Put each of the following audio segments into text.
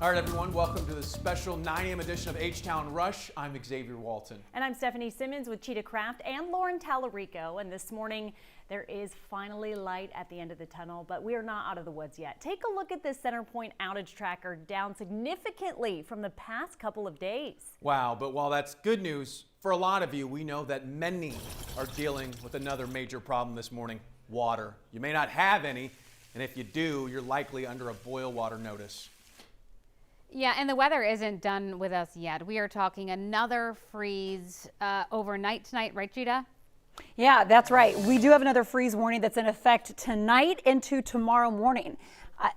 All right, everyone, welcome to the special 9 a.m. edition of H-Town Rush. I'm Xavier Walton. And I'm Stephanie Simmons with Cheetah Craft and Lauren Tallarico. And this morning, there is finally light at the end of the tunnel, but we are not out of the woods yet. Take a look at this center point outage tracker, down significantly from the past couple of days. Wow, but while that's good news, for a lot of you, we know that many are dealing with another major problem this morning: water. You may not have any, and if you do, you're likely under a boil water notice. Yeah, and the weather isn't done with us yet. We are talking another freeze overnight tonight, right, Gita? Yeah, that's right. We do have another freeze warning that's in effect tonight into tomorrow morning.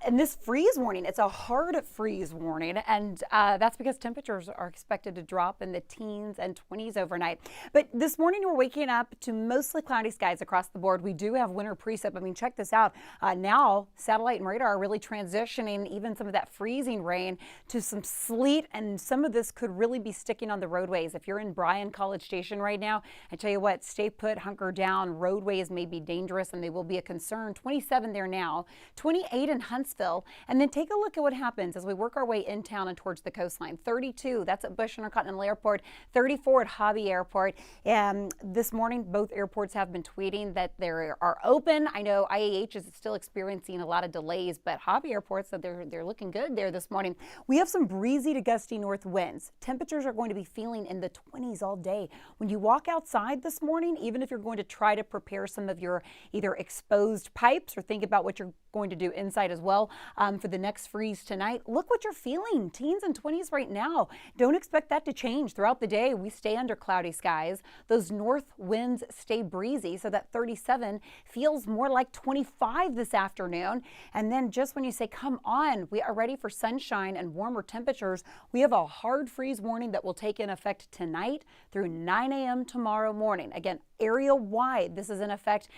And this freeze warning, it's a hard freeze warning, and that's because temperatures are expected to drop in the teens and 20s overnight. But this morning we're waking up to mostly cloudy skies across the board. We do have winter precip. I mean, check this out. Now satellite and radar are really transitioning even some of that freezing rain to some sleet, and some of this could really be sticking on the roadways. If you're in Bryan College Station right now, I tell you what, stay put, hunker down. Roadways may be dangerous and they will be a concern. 27 there now, 28 in Huntsville, and then take a look at what happens as we work our way in town and towards the coastline. 32, that's at Bush Intercontinental Airport, 34 at Hobby Airport. And this morning, both airports have been tweeting that they are open. I know IAH is still experiencing a lot of delays, but Hobby Airport said they're looking good there this morning. We have some breezy to gusty north winds. Temperatures are going to be feeling in the 20s all day. When you walk outside this morning, even if you're going to try to prepare some of your either exposed pipes or think about what you're going to do inside as well for the next freeze tonight, look what you're feeling. Teens and 20s right now. Don't expect that to change throughout the day. We stay under cloudy skies. Those north winds stay breezy, so that 37 feels more like 25 this afternoon. And then just when you say, come on, we are ready for sunshine and warmer temperatures, we have a hard freeze warning that will take in effect tonight through 9 a.m. tomorrow morning. Again, area wide, this is in effect.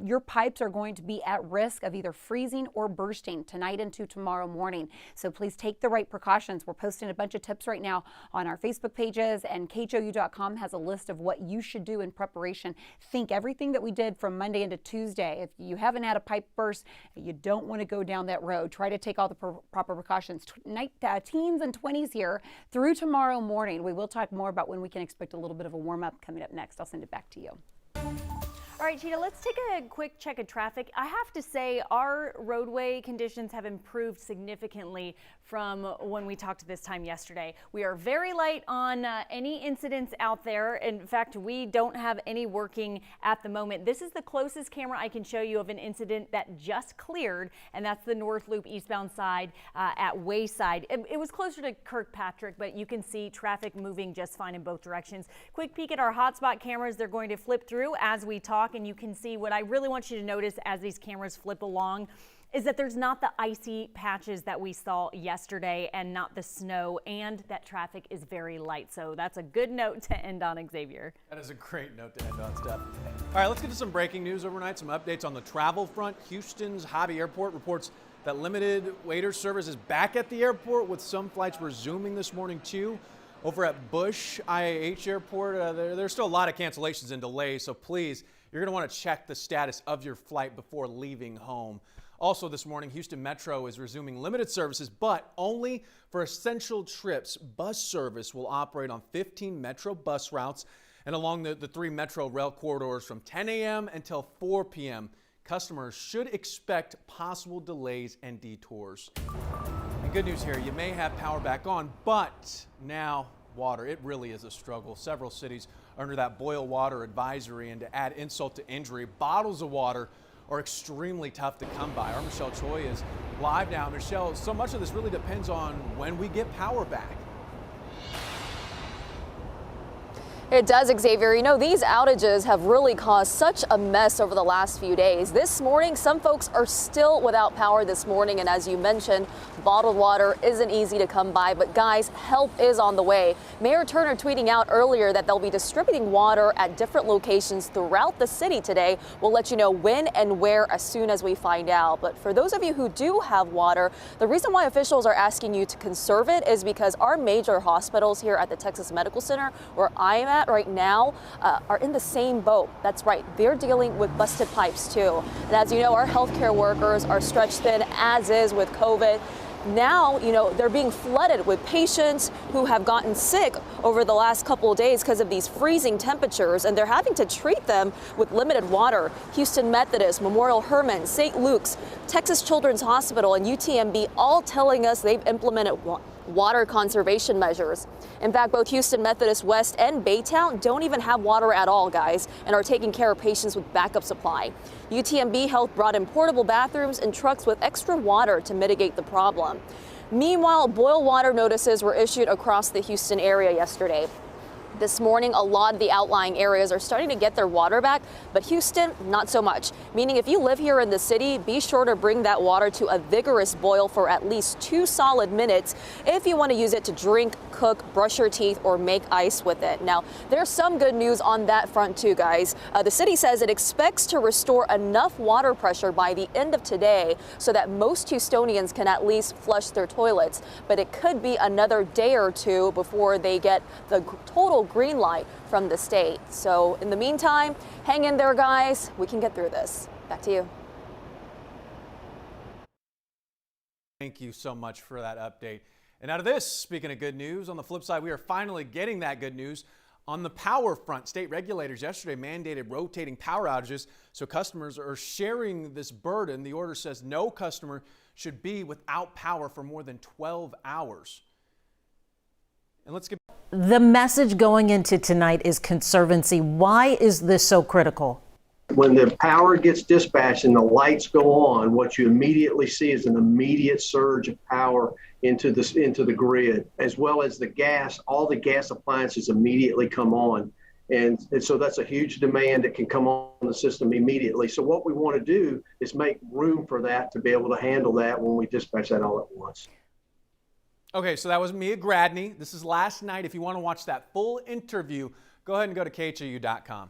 Your pipes are going to be at risk of either freezing or bursting tonight into tomorrow morning. So please take the right precautions. We're posting a bunch of tips right now on our Facebook pages, and khou.com has a list of what you should do in preparation. Think everything that we did from Monday into Tuesday. If you haven't had a pipe burst, you don't want to go down that road. Try to take all the proper precautions. Tonight, teens and 20s here through tomorrow morning. We will talk more about when we can expect a little bit of a warm up coming up next. I'll send it back to you. All right, Cheetah, let's take a quick check of traffic. I have to say our roadway conditions have improved significantly from when we talked this time yesterday. We are very light on any incidents out there. In fact, we don't have any working at the moment. This is the closest camera I can show you of an incident that just cleared, and that's the North Loop eastbound side at Wayside. It was closer to Kirkpatrick, but you can see traffic moving just fine in both directions. Quick peek at our hotspot cameras. They're going to flip through as we talk, and you can see what I really want you to notice as these cameras flip along is that there's not the icy patches that we saw yesterday and not the snow, and that traffic is very light. So that's a good note to end on, Xavier. That is a great note to end on, Steph. All right, let's get to some breaking news overnight, some updates on the travel front. Houston's Hobby Airport reports that limited waiter service is back at the airport, with some flights resuming this morning too. Over at Bush IAH Airport, there's still a lot of cancellations and delays, so please, you're going to want to check the status of your flight before leaving home. Also this morning, Houston Metro is resuming limited services, but only for essential trips. Bus service will operate on 15 Metro bus routes and along the 3 Metro rail corridors from 10 a.m. until 4 p.m. Customers should expect possible delays and detours. And good news here, you may have power back on, but now water, it really is a struggle. Several cities are under that boil water advisory, and to add insult to injury, bottles of water are extremely tough to come by. Our Michelle Choi is live now. Michelle, so much of this really depends on when we get power back. It does, Xavier. You know, these outages have really caused such a mess over the last few days. This morning, some folks are still without power this morning. And as you mentioned, bottled water isn't easy to come by. But guys, help is on the way. Mayor Turner tweeting out earlier that they'll be distributing water at different locations throughout the city today. We'll let you know when and where as soon as we find out. But for those of you who do have water, the reason why officials are asking you to conserve it is because our major hospitals here at the Texas Medical Center, where I am at right now, are in the same boat. That's right, they're dealing with busted pipes too. And as you know, our healthcare workers are stretched thin, as is with COVID. now, they're being flooded with patients who have gotten sick over the last couple of days because of these freezing temperatures, and they're having to treat them with limited water. Houston Methodist, Memorial Hermann, St. Luke's, Texas Children's Hospital, and UTMB all telling us they've implemented water conservation measures. In fact, both Houston Methodist West and Baytown don't even have water at all, guys, and are taking care of patients with backup supply. UTMB Health brought in portable bathrooms and trucks with extra water to mitigate the problem. Meanwhile, boil water notices were issued across the Houston area yesterday. This morning, a lot of the outlying areas are starting to get their water back, but Houston, not so much. Meaning if you live here in the city, be sure to bring that water to a vigorous boil for at least 2 solid minutes if you want to use it to drink, cook, brush your teeth, or make ice with it. Now, there's some good news on that front too, guys. The city says it expects to restore enough water pressure by the end of today so that most Houstonians can at least flush their toilets. But it could be another day or two before they get the total green light from the state. So in the meantime, hang in there, guys. We can get through this. Back to you. Thank you so much for that update. And out of this, speaking of good news, on the flip side, we are finally getting that good news on the power front. State regulators yesterday mandated rotating power outages, so customers are sharing this burden. The order says no customer should be without power for more than 12 hours. And let's get the message going into tonight is conservancy. Why is this so critical? When the power gets dispatched and the lights go on, what you immediately see is an immediate surge of power into the grid, as well as the gas. All the gas appliances immediately come on. And so that's a huge demand that can come on the system immediately. So what we want to do is make room for that to be able to handle that when we dispatch that all at once. Okay, so that was Mia Gradney. This is last night. If you want to watch that full interview, go ahead and go to khou.com.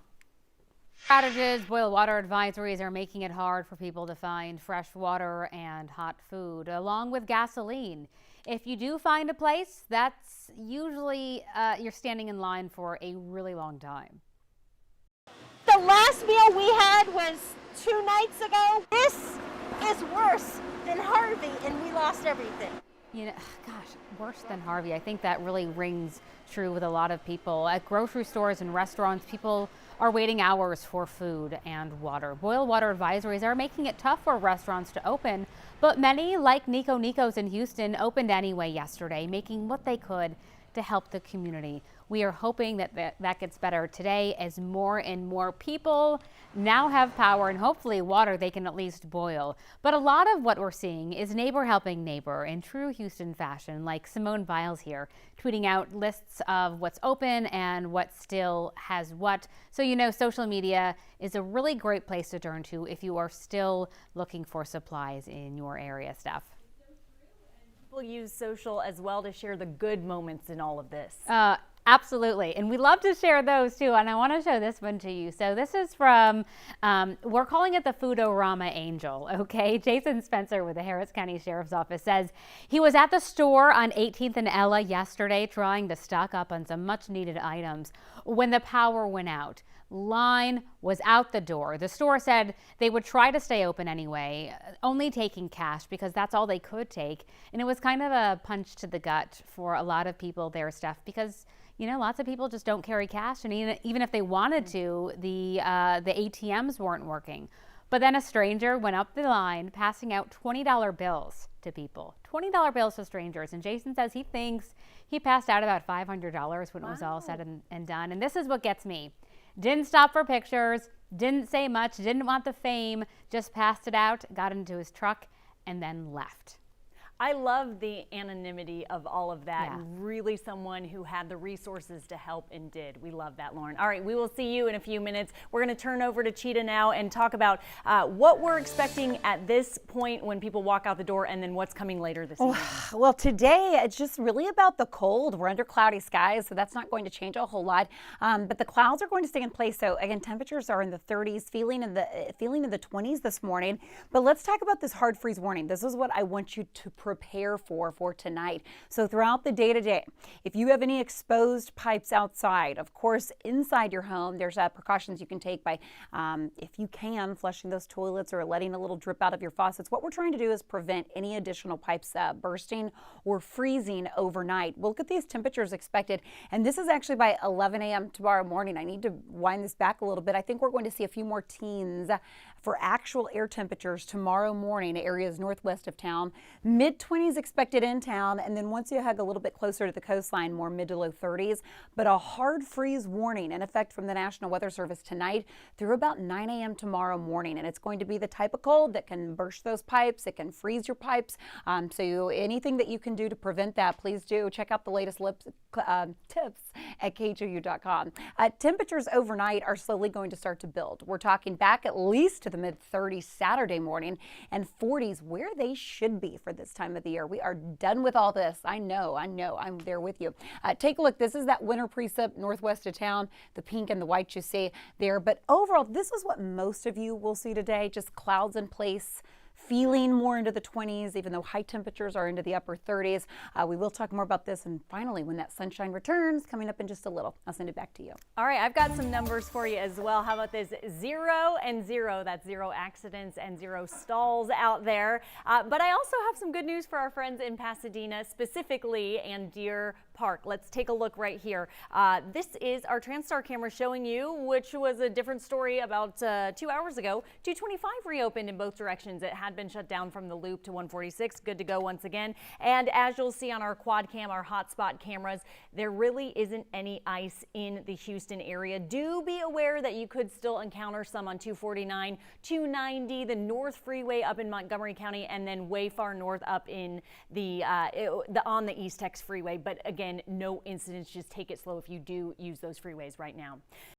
Outages, boil water advisories are making it hard for people to find fresh water and hot food, along with gasoline. If you do find a place, that's usually you're standing in line for a really long time. The last meal we had was 2 nights ago. This is worse than Harvey, and we lost everything. Gosh, worse than Harvey. I think that really rings true with a lot of people. At grocery stores and restaurants, people are waiting hours for food and water. Boil water advisories are making it tough for restaurants to open, but many, like Nico's in Houston, opened anyway yesterday, making what they could to help the community. We are hoping that gets better today as more and more people now have power and hopefully water they can at least boil. But a lot of what we're seeing is neighbor helping neighbor in true Houston fashion, like Simone Biles here, tweeting out lists of what's open and what still has what. So social media is a really great place to turn to if you are still looking for supplies in your area, Steph. People use social as well to share the good moments in all of this. Absolutely. And we love to share those too. And I want to show this one to you. So this is from, we're calling it the Foodorama Angel. Okay. Jason Spencer with the Harris County Sheriff's Office says he was at the store on 18th and Ella yesterday trying to stock up on some much needed items when the power went out. Line was out the door. The store said they would try to stay open anyway, only taking cash because that's all they could take. And it was kind of a punch to the gut for a lot of people there, Steph, because lots of people just don't carry cash, and even if they wanted to, the ATMs weren't working. But then a stranger went up the line, passing out $20 bills to people. $20 bills to strangers. And Jason says he thinks he passed out about $500 when it was all said and done. And this is what gets me. Didn't stop for pictures, didn't say much, didn't want the fame, just passed it out, got into his truck, and then left. I love the anonymity of all of that, and really someone who had the resources to help and did. We love that, Lauren. All right, we will see you in a few minutes. We're going to turn over to Cheetah now and talk about what we're expecting at this point when people walk out the door, and then what's coming later this evening. Well, today it's just really about the cold. We're under cloudy skies, so that's not going to change a whole lot. But the clouds are going to stay in place. So again, temperatures are in the 30s, feeling in the 20s this morning. But let's talk about this hard freeze warning. This is what I want you to prepare for tonight. So throughout the day today, if you have any exposed pipes outside, of course, inside your home, there's precautions you can take by, if you can, flushing those toilets or letting a little drip out of your faucets. What we're trying to do is prevent any additional pipes bursting or freezing overnight. We'll look at these temperatures expected, and this is actually by 11 a.m. tomorrow morning. I need to wind this back a little bit. I think we're going to see a few more teens for actual air temperatures tomorrow morning, areas northwest of town. Mid-20s expected in town, and then once you hug a little bit closer to the coastline, more mid to low 30s. But a hard freeze warning in effect from the National Weather Service tonight through about 9 a.m. tomorrow morning. And it's going to be the type of cold that can burst those pipes. It can freeze your pipes. Anything that you can do to prevent that, please do. Check out the latest tips at KHOU.com. Temperatures overnight are slowly going to start to build. We're talking back at least to the mid-30s Saturday morning and 40s where they should be for this time of the year. We are done with all this. I know, I'm there with you. Take a look. This is that winter precip northwest of town, the pink and the white you see there. But overall, this is what most of you will see today, just clouds in place. Feeling more into the 20s, even though high temperatures are into the upper 30s. We will talk more about this, and finally, when that sunshine returns, coming up in just a little. I'll send it back to you. All right, I've got some numbers for you as well. How about this? 0 and 0. That's 0 accidents and 0 stalls out there. But I also have some good news for our friends in Pasadena, specifically, and Deer Park. Let's take a look right here. This is our TransStar camera showing you, which was a different story about 2 hours ago. 225 reopened in both directions. It had been shut down from the loop to 146. Good to go once again. And as you'll see on our quad cam, our hotspot cameras, there really isn't any ice in the Houston area. Do be aware that you could still encounter some on 249, 290, the North Freeway up in Montgomery County, and then way far north up in on the East Tex Freeway. But again, no incidents. Just take it slow if you do use those freeways right now.